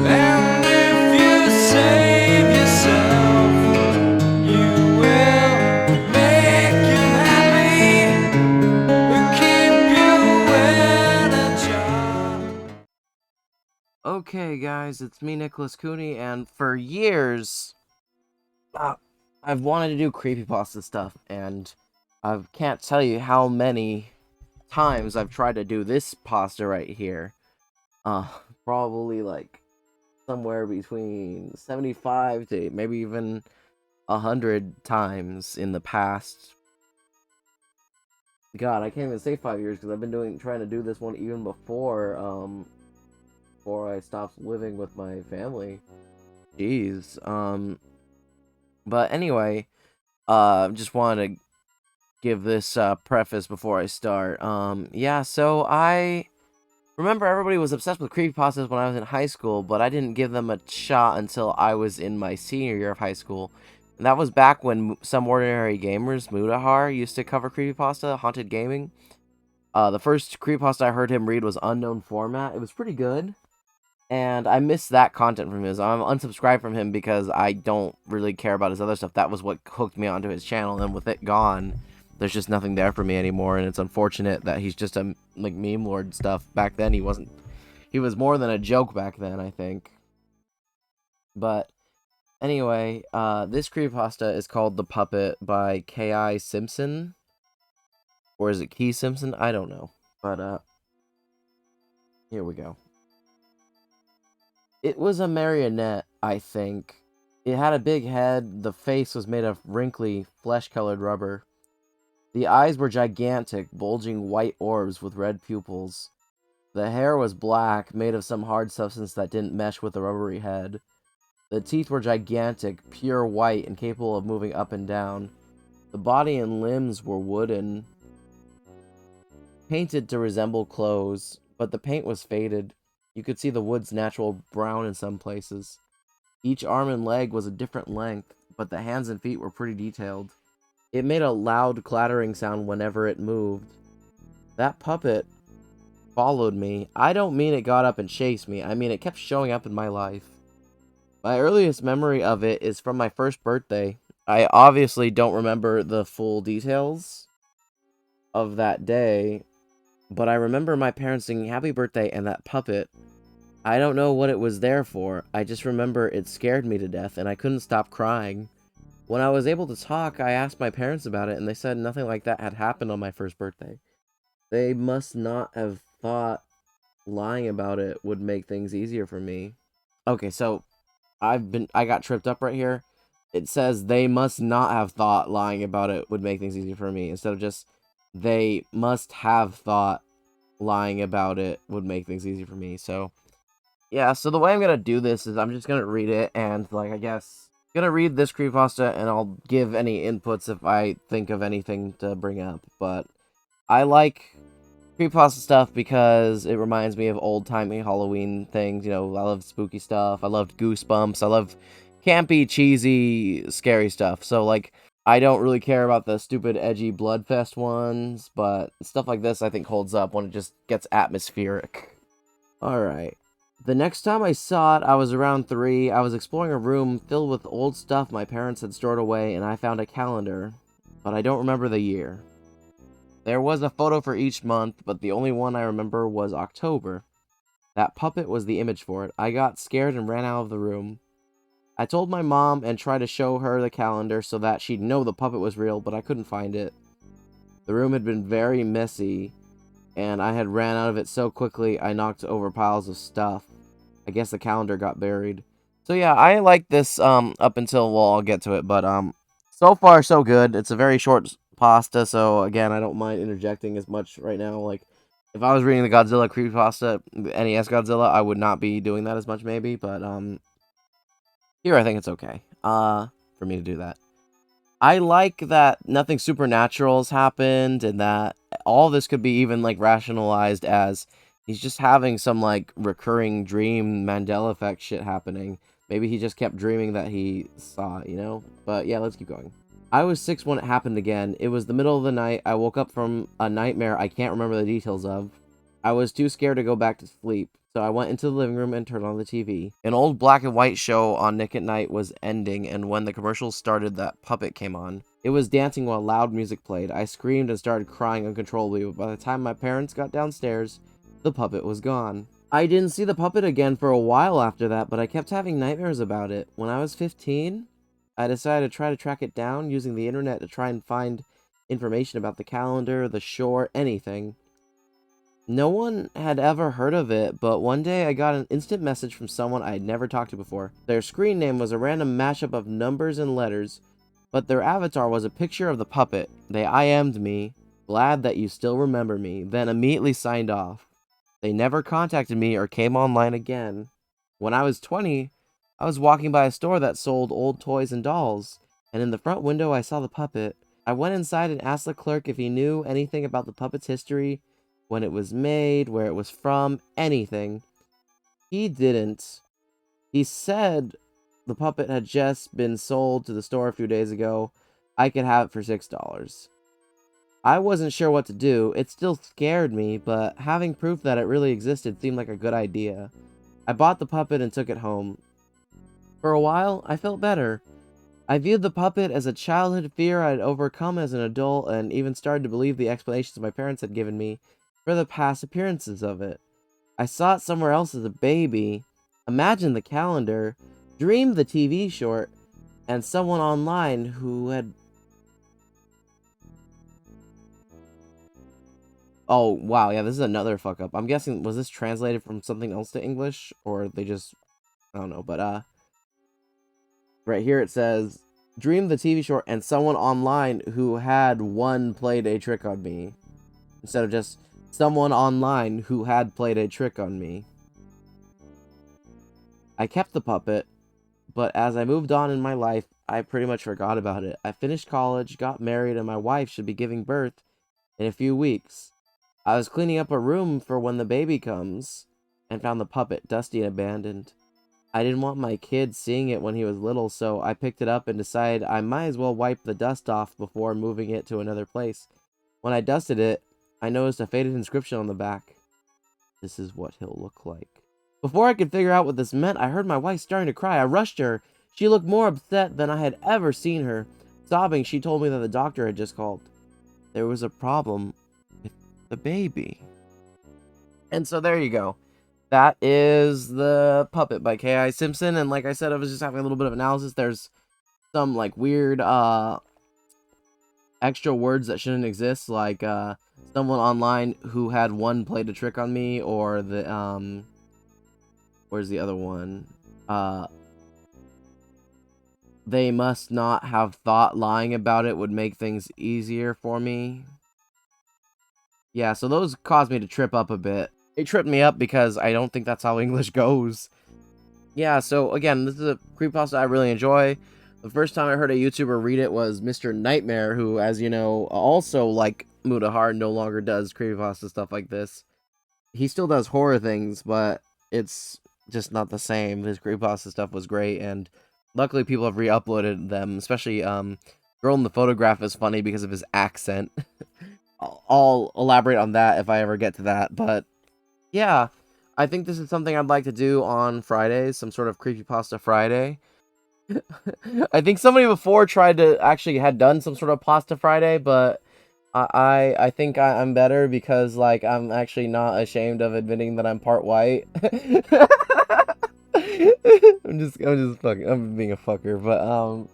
And if you save yourself, you will make you happy, keep you in a job. Okay, guys, it's me, Nicholas Cooney, and for years, I've wanted to do creepypasta stuff, and I can't tell you how many times I've tried to do this pasta right here. Uh, Probably like somewhere between 75 to maybe even 100 times in the past. God, I can't even say 5 years because I've been trying to do this one even before I stopped living with my family. Jeez. But anyway, just wanted to give this preface before I start. Yeah, so I remember everybody was obsessed with creepypastas when I was in high school, but I didn't give them a shot until I was in my senior year of high school. And that was back when Some Ordinary Gamers, Mudahar, used to cover creepypasta, Haunted Gaming. The first creepypasta I heard him read was Unknown Format. It was pretty good. And I missed that content from him. I'm unsubscribed from him because I don't really care about his other stuff. That was what hooked me onto his channel, and with it gone, there's just nothing there for me anymore, and it's unfortunate that he's just a like meme lord stuff. Back then he wasn't. He was more than a joke back then, I think. But anyway, this creepypasta is called The Puppet by K.I. Simpson. Or is it Key Simpson? I don't know. But here we go. It was a marionette, I think. It had a big head, the face was made of wrinkly, flesh-colored rubber. The eyes were gigantic, bulging white orbs with red pupils. The hair was black, made of some hard substance that didn't mesh with the rubbery head. The teeth were gigantic, pure white, and capable of moving up and down. The body and limbs were wooden, painted to resemble clothes, but the paint was faded. You could see the wood's natural brown in some places. Each arm and leg was a different length, but the hands and feet were pretty detailed. It made a loud clattering sound whenever it moved. That puppet followed me. I don't mean it got up and chased me, I mean it kept showing up in my life. My earliest memory of it is from my first birthday. I obviously don't remember the full details of that day, but I remember my parents singing happy birthday and that puppet. I don't know what it was there for. I just remember it scared me to death and I couldn't stop crying. When I was able to talk, I asked my parents about it and they said nothing like that had happened on my first birthday. They must not have thought lying about it would make things easier for me. Okay, so I got tripped up right here. It says they must not have thought lying about it would make things easier for me instead of just they must have thought lying about it would make things easier for me. So yeah, so the way I'm gonna do this is I'm just gonna read it and I guess gonna read this creepypasta and I'll give any inputs if I think of anything to bring up. But I like creepypasta stuff because it reminds me of old-timey Halloween things. You know, I love spooky stuff. I loved Goosebumps. I love campy, cheesy, scary stuff. So, I don't really care about the stupid, edgy Bloodfest ones, but stuff like this I think holds up when it just gets atmospheric. Alright. The next time I saw it, I was around 3. I was exploring a room filled with old stuff my parents had stored away, and I found a calendar, but I don't remember the year. There was a photo for each month, but the only one I remember was October. That puppet was the image for it. I got scared and ran out of the room. I told my mom and tried to show her the calendar so that she'd know the puppet was real, but I couldn't find it. The room had been very messy, and I had ran out of it so quickly I knocked over piles of stuff. I guess the calendar got buried. So yeah, I like this up until, well, I'll get to it, but so far so good. It's a very short pasta, so again, I don't mind interjecting as much right now. If I was reading the Godzilla creepypasta, NES Godzilla, I would not be doing that as much maybe, but here I think it's okay for me to do that. I like that nothing supernatural has happened and that all this could be even rationalized as He's just having some, like, recurring dream Mandela effect shit happening. Maybe he just kept dreaming that he saw it, you know? But yeah, let's keep going. I was 6 when it happened again. It was the middle of the night. I woke up from a nightmare I can't remember the details of. I was too scared to go back to sleep, so I went into the living room and turned on the TV. An old black and white show on Nick at Night was ending, and when the commercials started, that puppet came on. It was dancing while loud music played. I screamed and started crying uncontrollably, but by the time my parents got downstairs, the puppet was gone. I didn't see the puppet again for a while after that, but I kept having nightmares about it. When I was 15, I decided to try to track it down using the internet to try and find information about the calendar, the shore, anything. No one had ever heard of it, but one day I got an instant message from someone I had never talked to before. Their screen name was a random mashup of numbers and letters, but their avatar was a picture of the puppet. They IM'd me, glad that you still remember me, then immediately signed off. They never contacted me or came online again. When I was 20, I was walking by a store that sold old toys and dolls, and in the front window I saw the puppet. I went inside and asked the clerk if he knew anything about the puppet's history, when it was made, where it was from, anything. He didn't. He said the puppet had just been sold to the store a few days ago. I could have it for $6. I wasn't sure what to do. It still scared me, but having proof that it really existed seemed like a good idea. I bought the puppet and took it home. For a while, I felt better. I viewed the puppet as a childhood fear I'd overcome as an adult and even started to believe the explanations my parents had given me for the past appearances of it. I saw it somewhere else as a baby, imagined the calendar, dreamed the TV short, and someone online who had... Oh, wow, yeah, this is another fuck up. I'm guessing, was this translated from something else to English? Or they just... I don't know, but, right here it says, dreamed the TV short and someone online who had played a trick on me. Instead of just someone online who had played a trick on me. I kept the puppet, but as I moved on in my life, I pretty much forgot about it. I finished college, got married, and my wife should be giving birth in a few weeks. I was cleaning up a room for when the baby comes, and found the puppet dusty and abandoned. I didn't want my kid seeing it when he was little, so I picked it up and decided I might as well wipe the dust off before moving it to another place. When I dusted it, I noticed a faded inscription on the back. This is what he'll look like. Before I could figure out what this meant, I heard my wife starting to cry. I rushed her. She looked more upset than I had ever seen her. Sobbing, she told me that the doctor had just called. There was a problem with the baby. And so there you go. That is The Puppet by K.I. Simpson. And like I said, I was just having a little bit of analysis. There's some like weird extra words that shouldn't exist, like someone online who had played a trick on me, or the where's the other one? They must not have thought lying about it would make things easier for me. Yeah, so those caused me to trip up a bit. It tripped me up because I don't think that's how English goes. Yeah, so again, this is a creepypasta I really enjoy. The first time I heard a YouTuber read it was Mr. Nightmare, who, as you know, also, like Mutahar, no longer does creepypasta stuff like this. He still does horror things, but it's just not the same. His creepypasta stuff was great, and luckily people have re-uploaded them, especially, Girl in the Photograph is funny because of his accent. I'll elaborate on that if I ever get to that, but yeah, I think this is something I'd like to do on Fridays, some sort of creepypasta Friday. I think somebody before tried to actually had done some sort of pasta Friday, but I think I'm better because like I'm actually not ashamed of admitting that I'm part white. I'm being a fucker, but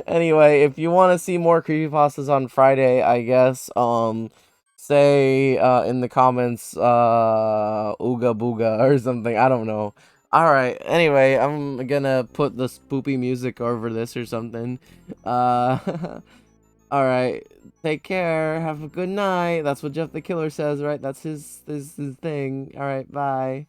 anyway, if you want to see more creepypastas on Friday, I guess say in the comments ooga booga or something. I don't know. Alright, anyway, I'm gonna put the spoopy music over this or something. Alright, take care, have a good night. That's what Jeff the Killer says, right? That's his thing. Alright, bye.